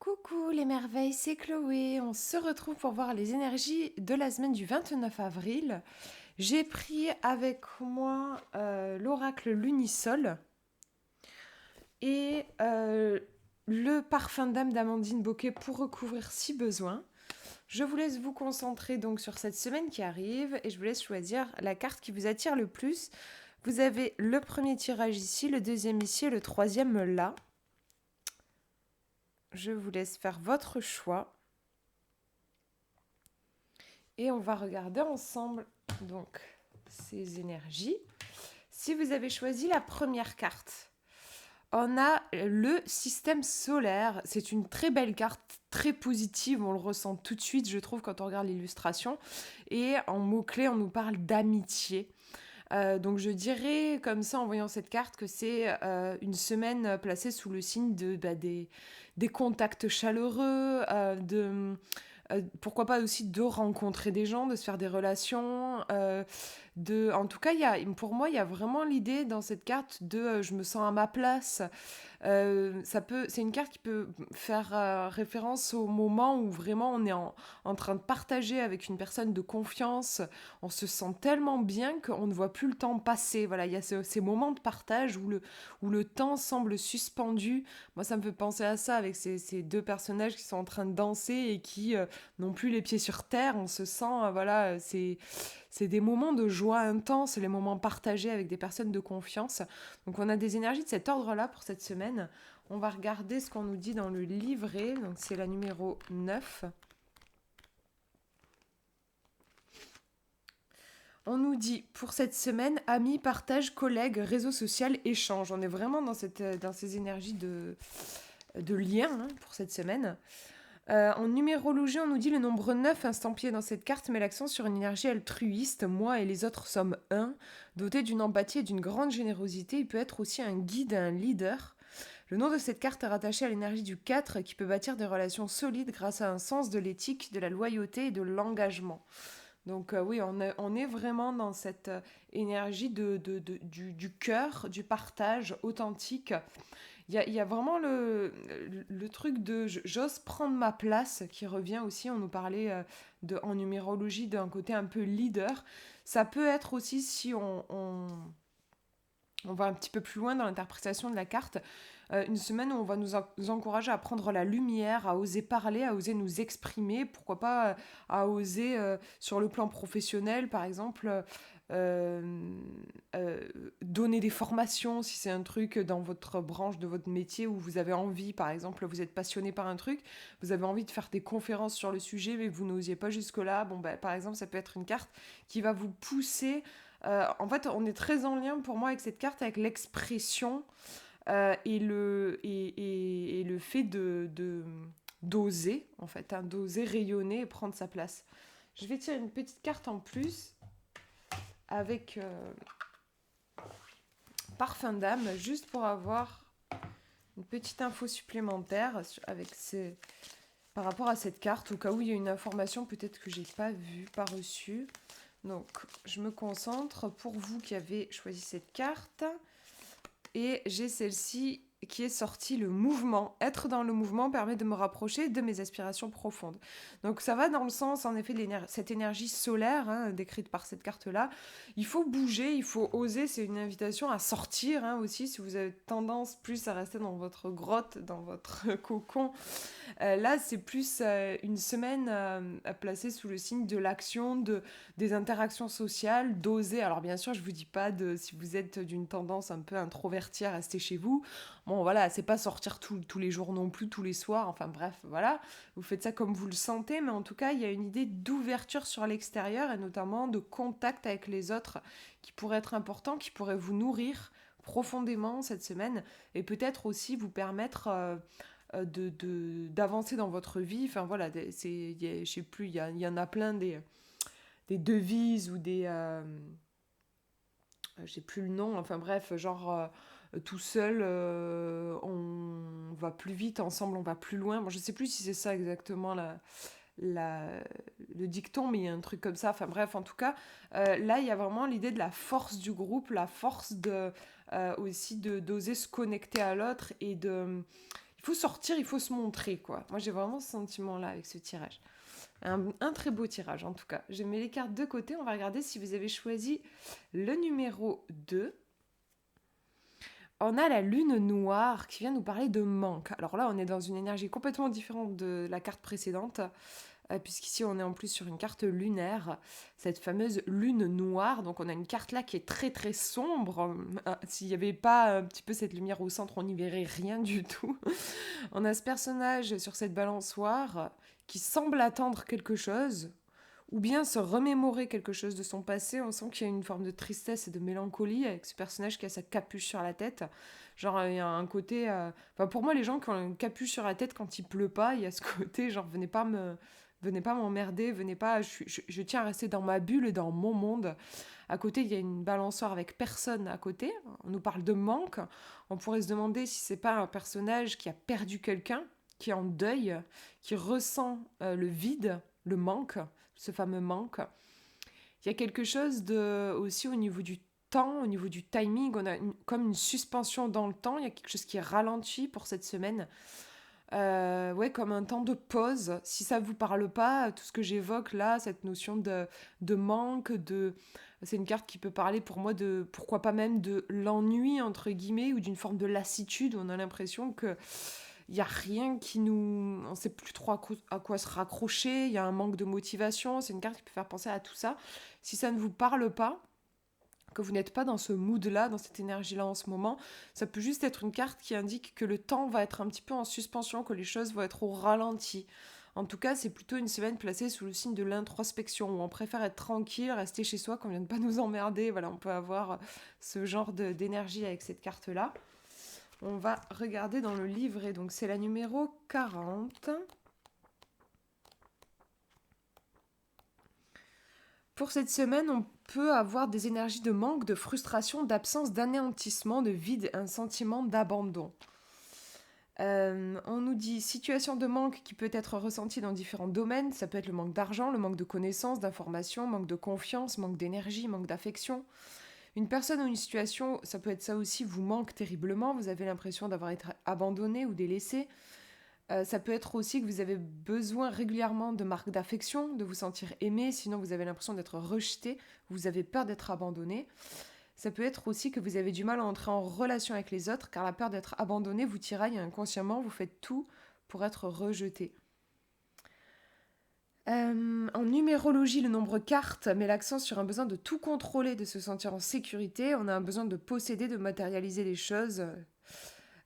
Coucou les merveilles, c'est Chloé. On se retrouve pour voir les énergies de la semaine du 29 avril. J'ai pris avec moi l'oracle Lunisol et le parfum d'âme d'Amandine Bocquet pour recouvrir si besoin. Je vous laisse vous concentrer donc sur cette semaine qui arrive et je vous laisse choisir la carte qui vous attire le plus. Vous avez le premier tirage ici, le deuxième ici et le troisième là. Je vous laisse faire votre choix. Et on va regarder ensemble donc ces énergies. Si vous avez choisi la première carte, on a le système solaire. C'est une très belle carte, très positive. On le ressent tout de suite, je trouve, quand on regarde l'illustration. Et en mots-clés, on nous parle d'amitié. Donc je dirais comme ça en voyant cette carte que c'est une semaine placée sous le signe des contacts chaleureux, pourquoi pas aussi de rencontrer des gens, de se faire des relations. En tout cas, pour moi, il y a vraiment l'idée dans cette carte de je me sens à ma place. C'est une carte qui peut faire référence au moment où vraiment on est en train de partager avec une personne de confiance. On se sent tellement bien qu'on ne voit plus le temps passer. Voilà, il y a ces moments de partage où le temps semble suspendu. Moi, ça me fait penser à ça avec ces deux personnages qui sont en train de danser et qui n'ont plus les pieds sur terre. On se sent, voilà, c'est des moments de joie intense, les moments partagés avec des personnes de confiance. Donc on a des énergies de cet ordre-là pour cette semaine. On va regarder ce qu'on nous dit dans le livret. Donc c'est la numéro 9. On nous dit pour cette semaine, amis, partage, collègues, réseau social, échange. On est vraiment dans ces énergies de lien pour cette semaine. En numérologie, on nous dit le nombre 9 estampillé dans cette carte met l'accent sur une énergie altruiste. Moi et les autres sommes un. Doté d'une empathie et d'une grande générosité, il peut être aussi un guide et un leader. Le nom de cette carte est rattaché à l'énergie du 4 qui peut bâtir des relations solides grâce à un sens de l'éthique, de la loyauté et de l'engagement. Donc oui, on est vraiment dans cette énergie du cœur, du partage authentique. Il y a vraiment le truc de j'ose prendre ma place qui revient aussi. On nous parlait en numérologie d'un côté un peu leader. Ça peut être aussi si on va un petit peu plus loin dans l'interprétation de la carte, une semaine où on va nous encourager à prendre la lumière, à oser parler, à oser nous exprimer, pourquoi pas à oser sur le plan professionnel par exemple, donner des formations si c'est un truc dans votre branche de votre métier où vous avez envie, par exemple vous êtes passionné par un truc, vous avez envie de faire des conférences sur le sujet mais vous n'osiez pas jusque là, bon bah, par exemple ça peut être une carte qui va vous pousser. En fait, on est très en lien pour moi avec cette carte, avec l'expression et le fait d'oser, en fait, d'oser rayonner et prendre sa place. Je vais tirer une petite carte en plus avec parfum d'âme, juste pour avoir une petite info supplémentaire par rapport à cette carte, au cas où il y a une information peut-être que j'ai pas vue, pas reçue. Donc, je me concentre pour vous qui avez choisi cette carte. Et j'ai celle-ci qui est sortie, le mouvement. Être dans le mouvement permet de me rapprocher de mes aspirations profondes. Donc ça va dans le sens, en effet, de cette énergie solaire, décrite par cette carte-là. Il faut bouger, il faut oser. C'est une invitation à sortir aussi, si vous avez tendance plus à rester dans votre grotte, dans votre cocon. Là, c'est plus une semaine placée sous le signe de l'action, des interactions sociales, d'oser. Alors bien sûr, je vous dis pas si vous êtes d'une tendance un peu introvertie à rester chez vous. Bon, voilà, c'est pas sortir tous les jours non plus, tous les soirs. Enfin bref, voilà. Vous faites ça comme vous le sentez, mais en tout cas, il y a une idée d'ouverture sur l'extérieur et notamment de contact avec les autres qui pourrait être important, qui pourrait vous nourrir profondément cette semaine et peut-être aussi vous permettre d'avancer dans votre vie. Enfin voilà, je sais plus, il y en a plein des devises ou j'ai plus le nom, enfin bref, genre tout seul on va plus vite, ensemble on va plus loin. Bon, je sais plus si c'est ça exactement la, le dicton, mais il y a un truc comme ça. Enfin bref, en tout cas, là il y a vraiment l'idée de la force du groupe, la force aussi d'oser se connecter à l'autre et faut sortir, il faut se montrer, quoi. Moi, j'ai vraiment ce sentiment-là avec ce tirage. Un très beau tirage, en tout cas. Je mets les cartes de côté. On va regarder si vous avez choisi le numéro 2. On a la lune noire qui vient nous parler de manque. Alors là, on est dans une énergie complètement différente de la carte précédente, puisqu'ici, on est en plus sur une carte lunaire, cette fameuse lune noire. Donc, on a une carte là qui est très, très sombre. S'il n'y avait pas un petit peu cette lumière au centre, on n'y verrait rien du tout. On a ce personnage sur cette balançoire qui semble attendre quelque chose, ou bien se remémorer quelque chose de son passé. On sent qu'il y a une forme de tristesse et de mélancolie avec ce personnage qui a sa capuche sur la tête. Genre, il y a un côté... Enfin, pour moi, les gens qui ont une capuche sur la tête quand il pleut pas, il y a ce côté, genre, venez pas m'emmerder, venez pas... Je tiens à rester dans ma bulle et dans mon monde. À côté, il y a une balançoire avec personne à côté. On nous parle de manque. On pourrait se demander si c'est pas un personnage qui a perdu quelqu'un, qui est en deuil, qui ressent le vide, le manque, ce fameux manque. Il y a quelque chose aussi au niveau du temps, au niveau du timing, on a comme une suspension dans le temps, il y a quelque chose qui est ralenti pour cette semaine. Ouais, comme un temps de pause. Si ça vous parle pas, tout ce que j'évoque là, cette notion de manque, c'est une carte qui peut parler pour moi de, pourquoi pas même de l'ennui, entre guillemets, ou d'une forme de lassitude, où on a l'impression que il n'y a rien qui nous... On ne sait plus trop à quoi se raccrocher, il y a un manque de motivation, c'est une carte qui peut faire penser à tout ça. Si ça ne vous parle pas, que vous n'êtes pas dans ce mood-là, dans cette énergie-là en ce moment, ça peut juste être une carte qui indique que le temps va être un petit peu en suspension, que les choses vont être au ralenti. En tout cas, c'est plutôt une semaine placée sous le signe de l'introspection, où on préfère être tranquille, rester chez soi, qu'on ne vienne pas nous emmerder. Voilà, on peut avoir ce genre d'énergie avec cette carte-là. On va regarder dans le livret, donc c'est la numéro 40. Pour cette semaine, on peut avoir des énergies de manque, de frustration, d'absence, d'anéantissement, de vide, un sentiment d'abandon. On nous dit situation de manque qui peut être ressentie dans différents domaines. Ça peut être le manque d'argent, le manque de connaissances, d'informations, manque de confiance, manque d'énergie, manque d'affection. Une personne ou une situation, ça peut être ça aussi, vous manque terriblement, vous avez l'impression d'avoir été abandonné ou délaissé. Ça peut être aussi que vous avez besoin régulièrement de marques d'affection, de vous sentir aimé, sinon vous avez l'impression d'être rejeté, vous avez peur d'être abandonné. Ça peut être aussi que vous avez du mal à entrer en relation avec les autres, car la peur d'être abandonné vous tiraille inconsciemment, vous faites tout pour être rejeté. En numérologie, le nombre cartes met l'accent sur un besoin de tout contrôler, de se sentir en sécurité. On a un besoin de posséder, de matérialiser les choses.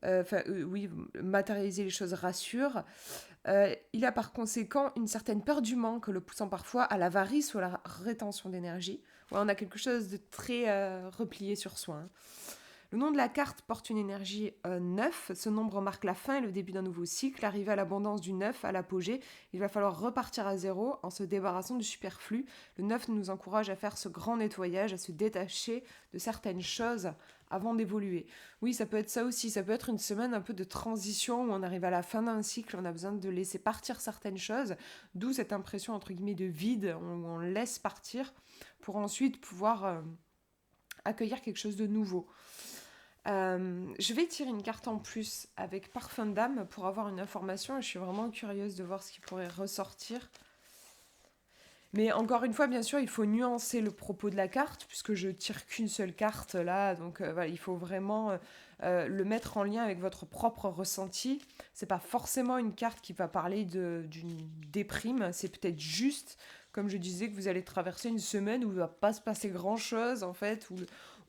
Oui, matérialiser les choses rassure. Il a par conséquent une certaine peur du manque, le poussant parfois à l'avarice ou à la rétention d'énergie. Ouais, on a quelque chose de très replié sur soi. Hein. Le nom de la carte porte une énergie 9. Ce nombre marque la fin et le début d'un nouveau cycle. Arrivé à l'abondance du 9, à l'apogée, il va falloir repartir à zéro en se débarrassant du superflu. Le 9 nous encourage à faire ce grand nettoyage, à se détacher de certaines choses avant d'évoluer. Oui, ça peut être ça aussi. Ça peut être une semaine un peu de transition où on arrive à la fin d'un cycle, on a besoin de laisser partir certaines choses, d'où cette impression entre guillemets de vide, où on laisse partir pour ensuite pouvoir accueillir quelque chose de nouveau. Je vais tirer une carte en plus avec Parfum d'âme pour avoir une information et je suis vraiment curieuse de voir ce qui pourrait ressortir. Mais encore une fois, bien sûr, il faut nuancer le propos de la carte puisque je tire qu'une seule carte là, donc voilà, il faut vraiment le mettre en lien avec votre propre ressenti. C'est pas forcément une carte qui va parler d'une déprime, c'est peut-être juste, comme je disais, que vous allez traverser une semaine où il va pas se passer grand chose en fait,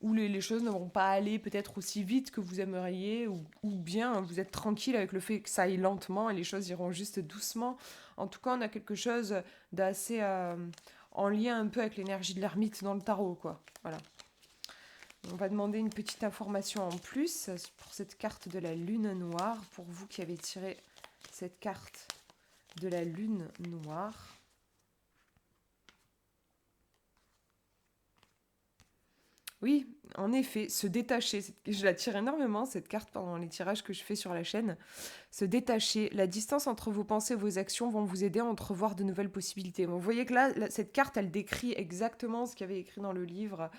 où les choses ne vont pas aller peut-être aussi vite que vous aimeriez, ou bien vous êtes tranquille avec le fait que ça aille lentement et les choses iront juste doucement. En tout cas, on a quelque chose d'assez en lien un peu avec l'énergie de l'ermite dans le tarot, quoi. Voilà. On va demander une petite information en plus pour cette carte de la lune noire, pour vous qui avez tiré cette carte de la lune noire. Oui, en effet, se détacher. Je la tire énormément, cette carte, pendant les tirages que je fais sur la chaîne. Se détacher. La distance entre vos pensées et vos actions vont vous aider à entrevoir de nouvelles possibilités. Bon, vous voyez que cette carte, elle décrit exactement ce qu'il y avait écrit dans le livre,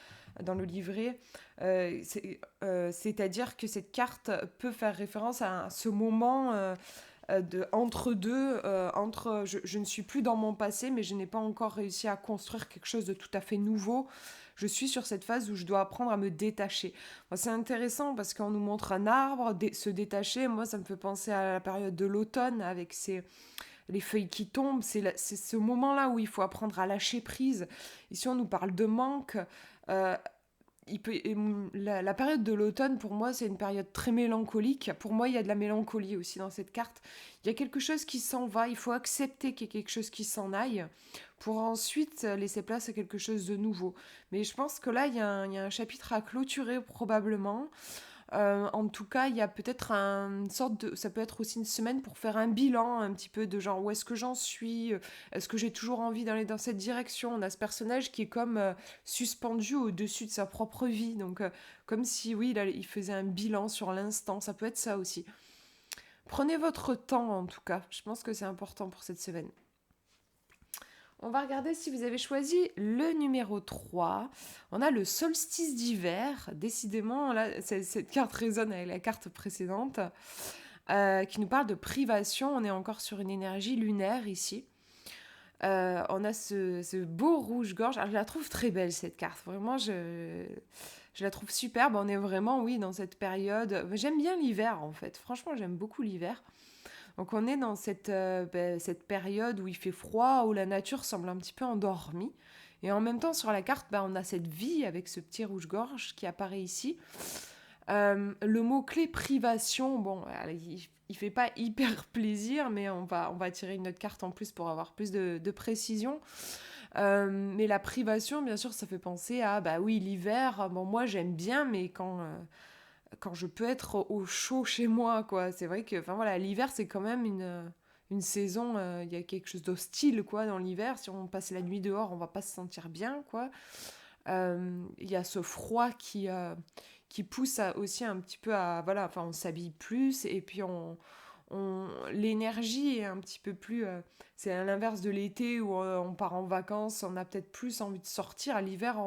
dans le livret. C'est-à-dire que cette carte peut faire référence à ce moment entre deux, entre je ne suis plus dans mon passé, mais je n'ai pas encore réussi à construire quelque chose de tout à fait nouveau. Je suis sur cette phase où je dois apprendre à me détacher. Moi, c'est intéressant parce qu'on nous montre un arbre, se détacher. Moi, ça me fait penser à la période de l'automne avec les feuilles qui tombent. C'est ce moment-là où il faut apprendre à lâcher prise. Ici, on nous parle de manque. Euh, la période de l'automne, pour moi, c'est une période très mélancolique. Pour moi, il y a de la mélancolie aussi dans cette carte. Il y a quelque chose qui s'en va. Il faut accepter qu'il y ait quelque chose qui s'en aille pour ensuite laisser place à quelque chose de nouveau. Mais je pense que là, il y a un chapitre à clôturer probablement. En tout cas, il y a peut-être une sorte de... Ça peut être aussi une semaine pour faire un bilan un petit peu de genre où est-ce que j'en suis, est-ce que j'ai toujours envie d'aller dans cette direction. On a ce personnage qui est comme suspendu au-dessus de sa propre vie. Donc, comme si, oui, il faisait un bilan sur l'instant. Ça peut être ça aussi. Prenez votre temps, en tout cas. Je pense que c'est important pour cette semaine. On va regarder si vous avez choisi le numéro 3. On a le solstice d'hiver. Décidément, là, cette carte résonne avec la carte précédente, qui nous parle de privation. On est encore sur une énergie lunaire ici. On a ce beau rouge-gorge. Alors, je la trouve très belle, cette carte. Vraiment, je la trouve superbe. On est vraiment, oui, dans cette période. J'aime bien l'hiver, en fait. Franchement, j'aime beaucoup l'hiver. Donc on est dans cette période où il fait froid, où la nature semble un petit peu endormie. Et en même temps, sur la carte, on a cette vie avec ce petit rouge-gorge qui apparaît ici. Le mot-clé privation, bon, il fait pas hyper plaisir, mais on va tirer une autre carte en plus pour avoir plus de précision. Mais la privation, bien sûr, ça fait penser à, bah oui, l'hiver, bon, moi j'aime bien, mais quand je peux être au chaud chez moi, quoi. C'est vrai que, enfin voilà, l'hiver, c'est quand même une saison, il y a quelque chose d'hostile, quoi, dans l'hiver. Si on passe la nuit dehors, on va pas se sentir bien, quoi. Il y a ce froid qui pousse aussi un petit peu à, voilà, enfin, on s'habille plus, et puis l'énergie est un petit peu plus... c'est à l'inverse de l'été où on part en vacances, on a peut-être plus envie de sortir. À l'hiver,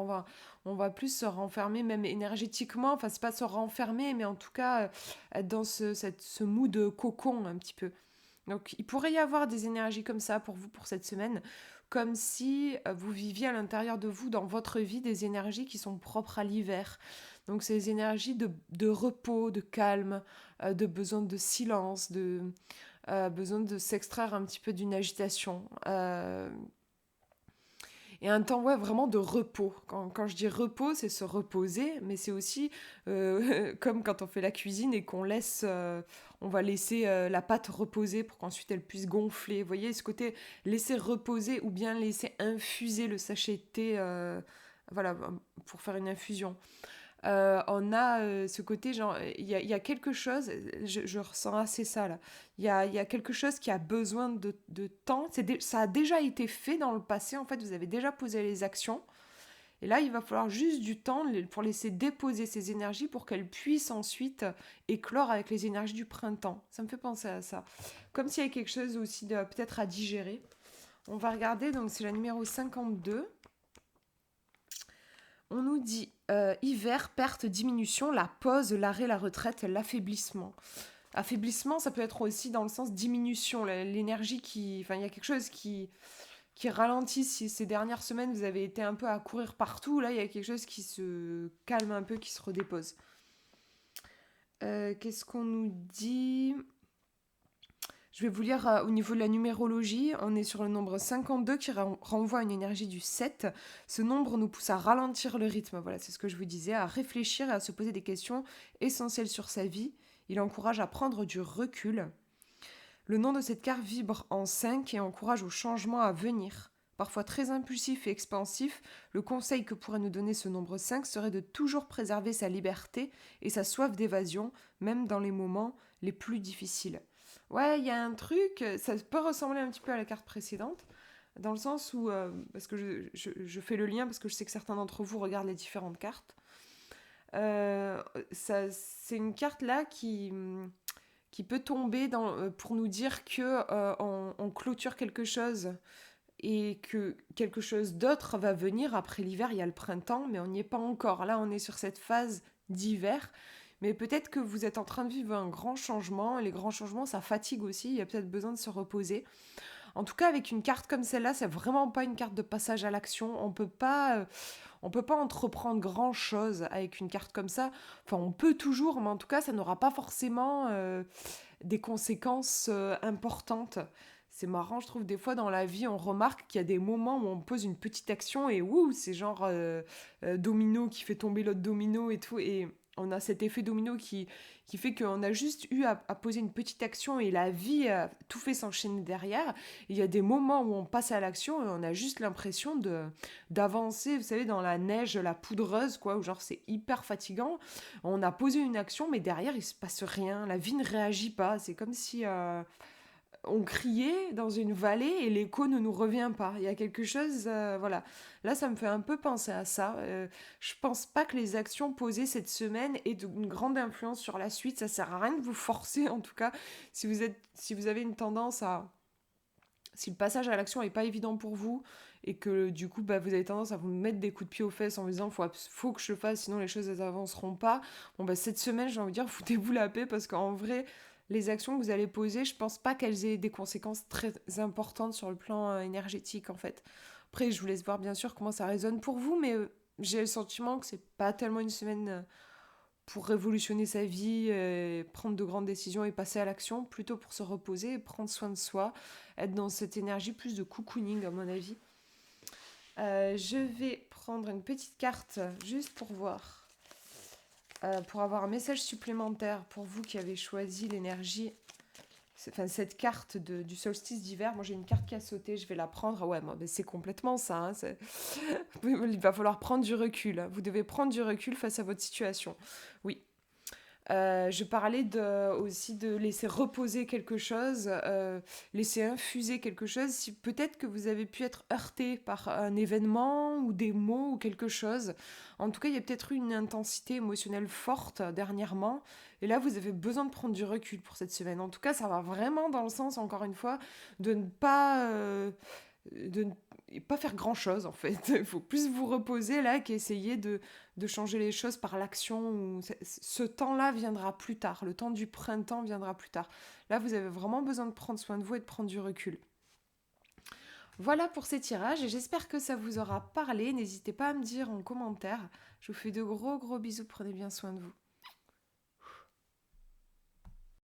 on va plus se renfermer, même énergétiquement. Enfin, c'est pas se renfermer, mais en tout cas, être dans ce mood cocon un petit peu. Donc, il pourrait y avoir des énergies comme ça pour vous pour cette semaine, comme si vous viviez à l'intérieur de vous, dans votre vie, des énergies qui sont propres à l'hiver. Donc, ces énergies de repos, de calme, de besoin de silence, de besoin de s'extraire un petit peu d'une agitation. Et un temps, ouais, vraiment de repos. Quand je dis repos, c'est se reposer, mais c'est aussi comme quand on fait la cuisine et qu'on laisse, on va laisser la pâte reposer pour qu'ensuite elle puisse gonfler. Vous voyez, ce côté laisser reposer ou bien laisser infuser le sachet de thé, voilà, pour faire une infusion. On a ce côté, genre, il y a quelque chose, je ressens assez ça là. Il y a quelque chose qui a besoin de temps. Ça a déjà été fait dans le passé, en fait, vous avez déjà posé les actions. Et là, il va falloir juste du temps pour laisser déposer ces énergies pour qu'elles puissent ensuite éclore avec les énergies du printemps. Ça me fait penser à ça. Comme s'il y avait quelque chose aussi peut-être à digérer. On va regarder, donc c'est la numéro 52. On nous dit hiver, perte, diminution, la pause, l'arrêt, la retraite, l'affaiblissement. Affaiblissement, ça peut être aussi dans le sens diminution, l'énergie qui... Enfin, il y a quelque chose qui ralentit. Si ces dernières semaines, vous avez été un peu à courir partout, là, il y a quelque chose qui se calme un peu, qui se redépose. Qu'est-ce qu'on nous dit ? Je vais vous lire au niveau de la numérologie. On est sur le nombre 52 qui renvoie à une énergie du 7. Ce nombre nous pousse à ralentir le rythme. Voilà, c'est ce que je vous disais, à réfléchir et à se poser des questions essentielles sur sa vie. Il encourage à prendre du recul. Le nom de cette carte vibre en 5 et encourage au changement à venir. Parfois très impulsif et expansif, le conseil que pourrait nous donner ce nombre 5 serait de toujours préserver sa liberté et sa soif d'évasion, même dans les moments les plus difficiles. Ouais, il y a un truc, ça peut ressembler un petit peu à la carte précédente, dans le sens où, parce que je fais le lien, parce que je sais que certains d'entre vous regardent les différentes cartes, Euh, c'est une carte là qui peut tomber pour nous dire que on clôture quelque chose et que quelque chose d'autre va venir. Après l'hiver, il y a le printemps, mais on n'y est pas encore. Là, on est sur cette phase d'hiver. Mais peut-être que vous êtes en train de vivre un grand changement. Les grands changements, ça fatigue aussi. Il y a peut-être besoin de se reposer. En tout cas, avec une carte comme celle-là, c'est vraiment pas une carte de passage à l'action. On peut pas entreprendre grand-chose avec une carte comme ça. Enfin, on peut toujours, mais en tout cas, ça n'aura pas forcément des conséquences importantes. C'est marrant, je trouve, des fois dans la vie, on remarque qu'il y a des moments où on pose une petite action et ouh, c'est genre domino qui fait tomber l'autre domino et tout. Et on a cet effet domino qui fait qu'on a juste eu à poser une petite action et la vie a tout fait s'enchaîner derrière. Et il y a des moments où on passe à l'action et on a juste l'impression d'avancer, vous savez, dans la neige, la poudreuse, quoi, où genre c'est hyper fatigant. On a posé une action, mais derrière il se passe rien. La vie ne réagit pas. C'est comme si on criait dans une vallée et l'écho ne nous revient pas. Il y a quelque chose, voilà. Là, ça me fait un peu penser à ça. Je pense pas que les actions posées cette semaine aient une grande influence sur la suite. Ça sert à rien de vous forcer, en tout cas, si vous avez une tendance à, si le passage à l'action est pas évident pour vous et que du coup bah, vous avez tendance à vous mettre des coups de pied aux fesses en vous disant faut que je le fasse sinon les choses elles avanceront pas, bon bah cette semaine j'ai envie de dire foutez-vous la paix parce qu'en vrai les actions que vous allez poser je pense pas qu'elles aient des conséquences très importantes sur le plan énergétique en fait. Après je vous laisse voir bien sûr comment ça résonne pour vous mais j'ai le sentiment que c'est pas tellement une semaine pour révolutionner sa vie, prendre de grandes décisions et passer à l'action, plutôt pour se reposer, prendre soin de soi, être dans cette énergie plus de cocooning à mon avis. Je vais prendre une petite carte juste pour voir, pour avoir un message supplémentaire pour vous qui avez choisi l'énergie, enfin cette carte du solstice d'hiver. Moi j'ai une carte qui a sauté, je vais la prendre. Ah ouais, c'est complètement ça. Hein, il va falloir prendre du recul. Vous devez prendre du recul face à votre situation. Oui, je parlais aussi de laisser reposer quelque chose, laisser infuser quelque chose. Si, peut-être que vous avez pu être heurté par un événement ou des mots ou quelque chose. En tout cas, il y a peut-être eu une intensité émotionnelle forte dernièrement. Et là, vous avez besoin de prendre du recul pour cette semaine. En tout cas, ça va vraiment dans le sens, encore une fois, de ne pas... de ne pas faire grand chose en fait. Il faut plus vous reposer là qu'essayer de changer les choses par l'action. Ce temps-là viendra plus tard. Le temps du printemps viendra plus tard. Là, vous avez vraiment besoin de prendre soin de vous et de prendre du recul. Voilà pour ces tirages et j'espère que ça vous aura parlé. N'hésitez pas à me dire en commentaire. Je vous fais de gros bisous. Prenez bien soin de vous.